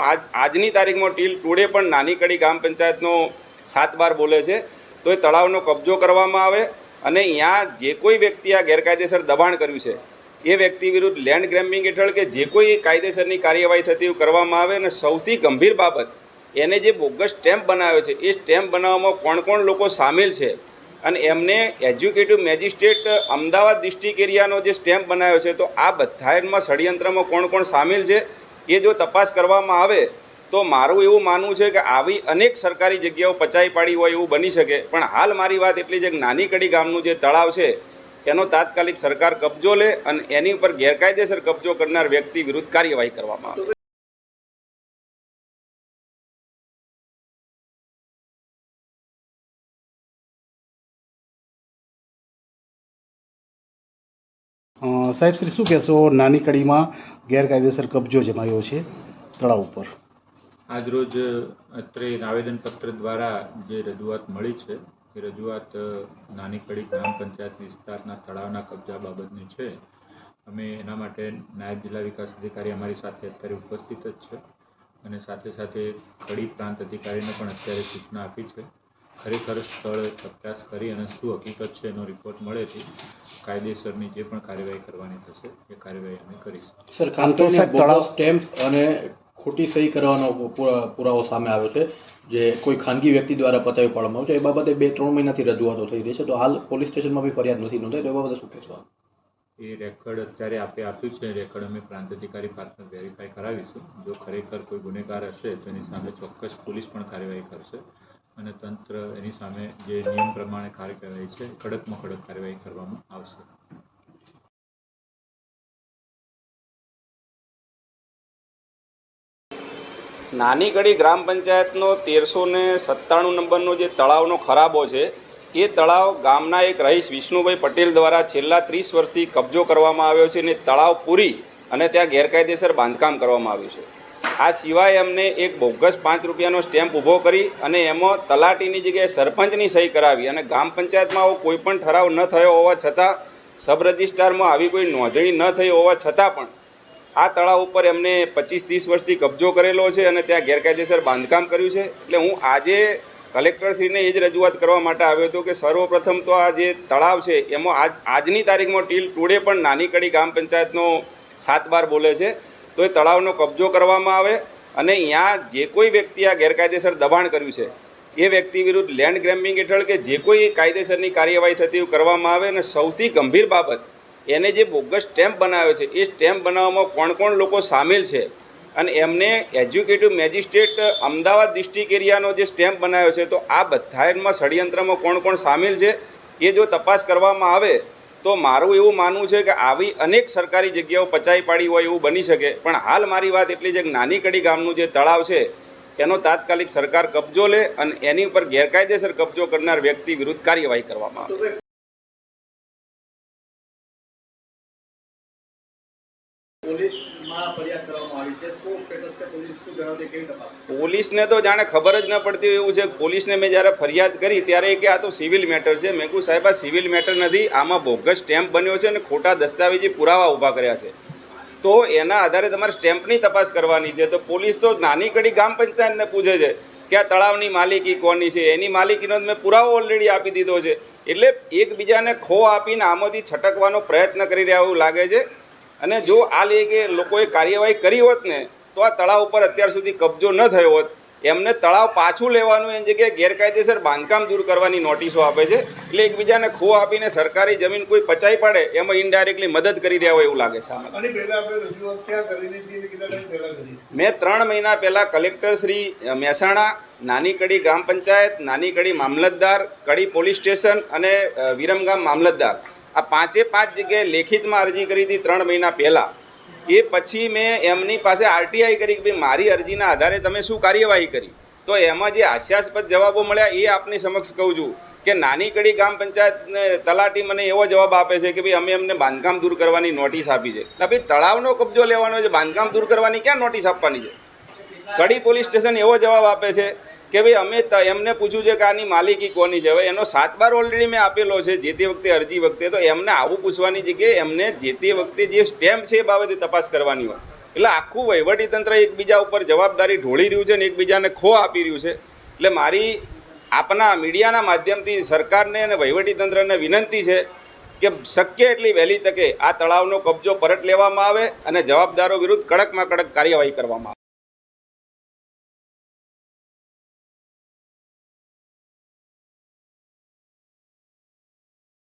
આજની તારીખમાં teal today પણ નાની કડી ગ્રામ પંચાયતનો 7/12 બોલે છે તો એ તળાવનો કબજો કરવામાં આવે અને અહીંયા જે કોઈ વ્યક્તિ આ ગેરકાયદેસર દબાણ કર્યું છે એ વ્યક્તિ વિરુદ્ધ લેન્ડ ગ્રેમ્બિંગ હેઠળ કે જે કોઈ કાયદેસરની કાર્યવાહી થતી કરવામાં આવે અને સૌથી ગંભીર બાબત એને જે બોગસ સ્ટેમ્પ બનાવ્યો છે એ સ્ટેમ્પ બનાવવામાં કોણ કોણ લોકો સામેલ છે અને એમને એજ્યુકેટિવ મેજિસ્ટ્રેટ અમદાવાદ ડિસ્ટ્રિક્ટ એરિયાનો જે સ્ટેમ્પ બનાવ્યો છે તો આ બધામાં ષડયંત્રમાં કોણ કોણ સામેલ છે એ જો તપાસ કરવામાં આવે તો મારું એવું માનવું છે કે આવી અનેક સરકારી જગ્યાઓ પચાવી પાડી હોય એવું બની શકે પણ હાલ મારી વાત એટલી છે કે નાની કડી ગામનું જે તળાવ છે એનો તાત્કાલિક સરકાર કબજો લે અને એની ઉપર ગેરકાયદેસર કબજો કરનાર વ્યક્તિ વિરુદ્ધ કાર્યવાહી કરવામાં આવે। સાહેબ શ્રી શું કહેશો નાની કડીમાં ગેરકાયદેસર કબજો જમાવ્યો છે તળાવ ઉપર? આજરોજ અત્રે આવેદનપત્ર દ્વારા જે રજૂઆત મળી છે એ રજૂઆત નાની કડી ગ્રામ પંચાયત વિસ્તારના તળાવના કબજા બાબતની છે। અમે એના માટે નાયબ જિલ્લા વિકાસ અધિકારી અમારી સાથે અત્યારે ઉપસ્થિત જ છે અને સાથે સાથે કડી પ્રાંત અધિકારીને પણ અત્યારે સૂચના આપી છે। ખરેખર સ્થળ તપાસ કરી અને શું હકીકત છે એનો રિપોર્ટ મળેથી કાયદેસરની જે પણ કાર્યવાહી કરવાની થશે એ કાર્યવાહી અમે કરીશું। સર, ખાસ કરીને બોગસ સ્ટેમ્પ અને ખોટી સહી કરવાનો પુરાવો સામે આવ્યો છે જે કોઈ ખાનગી વ્યક્તિ દ્વારા પચાવી પાડવામાં આવ્યો છે। એ બાબતે 2-3 મહિનાથી રજૂઆતો થઈ રહી છે તો હાલ પોલીસ સ્ટેશનમાં બી ફરિયાદ નથી નોંધાઈ તો એ બાબતે શું કહેશો? એ રેકોર્ડ અત્યારે આપ્યું છે રેકોર્ડ અમે પ્રાંત અધિકારી પાસે વેરીફાઈ કરાવીશું। જો ખરેખર કોઈ ગુનેગાર હશે તો એની સામે ચોક્કસ પોલીસ પણ કાર્યવાહી કરશે અને તંત્ર એની સામે જે નિયમ પ્રમાણે કાર્યવાહી છે કડકમાં કડક કાર્યવાહી કરવામાં આવશે। નાની કડી ગ્રામ પંચાયતનો 1397 નંબરનો જે તળાવનો ખરાબો છે એ તળાવ ગામના એક રહીશ વિષ્ણુભાઈ પટેલ દ્વારા છેલ્લા 30 વર્ષથી કબજો કરવામાં આવ્યો છે અને તળાવ પૂરી અને ત્યાં ગેરકાયદેસર બાંધકામ કરવામાં આવ્યું છે। આ સિવાય એમને એક બોગસ 5 રૂપિયાનો સ્ટેમ્પ ઊભો કરી અને એમાં તલાટીની જગ્યાએ સરપંચની સહી કરાવી અને ગ્રામ પંચાયતમાં આવો કોઈ પણ ઠરાવ ન થયો હોવા છતાં સબ રજિસ્ટ્રારમાં આવી કોઈ નોંધણી ન થઈ હોવા છતાં પણ આ તળાવ ઉપર એમને 25-30 વર્ષથી કબજો કરેલો છે અને ત્યાં ગેરકાયદેસર બાંધકામ કર્યું છે। એટલે હું આજે કલેક્ટરશ્રીને એ જ રજૂઆત કરવા માટે આવ્યો હતો કે સર્વપ્રથમ તો આ જે તળાવ છે એમાં આજની તારીખમાં ટીલ ટુડે પણ નાની કડી ગ્રામ પંચાયતનો 7/12 બોલે છે તો એ તળાવનો કબજો કરવામાં આવે અને અહીંયા જે કોઈ વ્યક્તિ આ ગેરકાયદેસર દબાણ કર્યું છે એ વ્યક્તિ વિરુદ્ધ લેન્ડ ગ્રેમ્બિંગ હેઠળ કે જે કોઈ કાયદેસરની કાર્યવાહી થતી કરવામાં આવે અને સૌથી ગંભીર બાબત એને જે બોગસ સ્ટેમ્પ બનાવ્યો છે એ સ્ટેમ્પ બનાવવામાં કોણ કોણ લોકો સામેલ છે અને એમને એજ્યુકેટિવ મેજિસ્ટ્રેટ અમદાવાદ ડિસ્ટ્રિક્ટ એરિયાનો જે સ્ટેમ્પ બનાવ્યો છે તો આ બધામાં ષડયંત્રમાં કોણ કોણ સામેલ છે એ જો તપાસ કરવામાં આવે તો મારું એવું માનવું છે કે આવી અનેક સરકારી જગ્યાઓ પચાવી પાડી હોય એવું બની શકે પણ હાલ મારી વાત એટલી છે કે નાની કડી ગામનું જે તળાવ છે એનો તાત્કાલિક સરકાર કબજો લે અને એની ઉપર ગેરકાયદેસર કબજો કરનાર વ્યક્તિ વિરુદ્ધ કાર્યવાહી કરવામાં આવે। પોલીસને તો જાણે ખબર જ ન પડતી એવું છે। પોલીસને મેં જ્યારે ફરિયાદ કરી ત્યારે કે આ તો સિવિલ મેટર છે। મેં કહ્યું સાહેબ આ સિવિલ મેટર નથી, આમાં બોગસ સ્ટેમ્પ બન્યો છે અને ખોટા દસ્તાવેજી પુરાવા ઊભા કર્યા છે તો એના આધારે તમારે સ્ટેમ્પની તપાસ કરવાની છે। તો પોલીસ તો નાની કડી ગ્રામ પંચાયતને પૂછે છે કે આ તળાવની માલિકી કોની છે, એની માલિકીનો મેં પુરાવો ઓલરેડી આપી દીધો છે। એટલે એકબીજાને ખો આપીને આમાંથી છટકવાનો પ્રયત્ન કરી રહ્યા એવું લાગે છે અને જો આ લે કે લોકોએ કાર્યવાહી કરી હોત ને તો આ તળાવ ઉપર અત્યાર સુધી કબજો ન થયો હોત। એમને તળાવ પાછું લેવાનું એની જગ્યાએ ગેરકાયદેસર બાંધકામ દૂર કરવાની નોટિસો આપે છે। એટલે એકબીજાને ખો આપીને સરકારી જમીન કોઈ પચાવી પાડે એમાં ઇનડાયરેક્ટલી મદદ કરી રહ્યા હોય એવું લાગે છે। મેં 3 મહિના પહેલાં કલેક્ટર શ્રી મહેસાણા, નાની કડી ગ્રામ પંચાયત, નાની કડી મામલતદાર, કડી પોલીસ સ્ટેશન અને વિરમગામ મામલતદાર આ 5 જગ્યાએ લેખિતમાં અરજી કરી હતી 3 મહિના પહેલાં। એ પછી મેં એમની પાસે આરટીઆઈ કરી કે ભાઈ મારી અરજીના આધારે તમે શું કાર્યવાહી કરી તો એમાં જે હાસ્યાસ્પદ જવાબો મળ્યા એ આપની સમક્ષ કહું છું કે નાની કડી ગ્રામ પંચાયતને તલાટી મને એવો જવાબ આપે છે કે ભાઈ અમે એમને બાંધકામ દૂર કરવાની નોટિસ આપી છે। એટલે ભાઈ તળાવનો કબજો લેવાનો છે, બાંધકામ દૂર કરવાની ક્યાં નોટિસ આપવાની છે? કડી પોલીસ સ્ટેશન એવો જવાબ આપે છે કે ભાઈ અમે એમને પૂછ્યું છે કે આની માલિકી કોની છે। હવે એનો 7/12 ઓલરેડી મેં આપેલો છે જે તે વખતે અરજી વખતે, તો એમને આવું પૂછવાની જગ્યાએ એમને જે તે વખતે જે સ્ટેમ્પ છે એ બાબતે તપાસ કરવાની હોય। એટલે આખું વહીવટીતંત્ર એકબીજા ઉપર જવાબદારી ઢોળી રહ્યું છે અને એકબીજાને ખો આપી રહ્યું છે. એટલે મારી આપના મીડિયાના માધ્યમથી સરકારને અને વહીવટીતંત્રને વિનંતી છે કે શક્ય એટલી વહેલી તકે આ તળાવનો કબજો પરત લેવામાં આવે અને જવાબદારો વિરુદ્ધ કડકમાં કડક કાર્યવાહી કરવામાં આવે.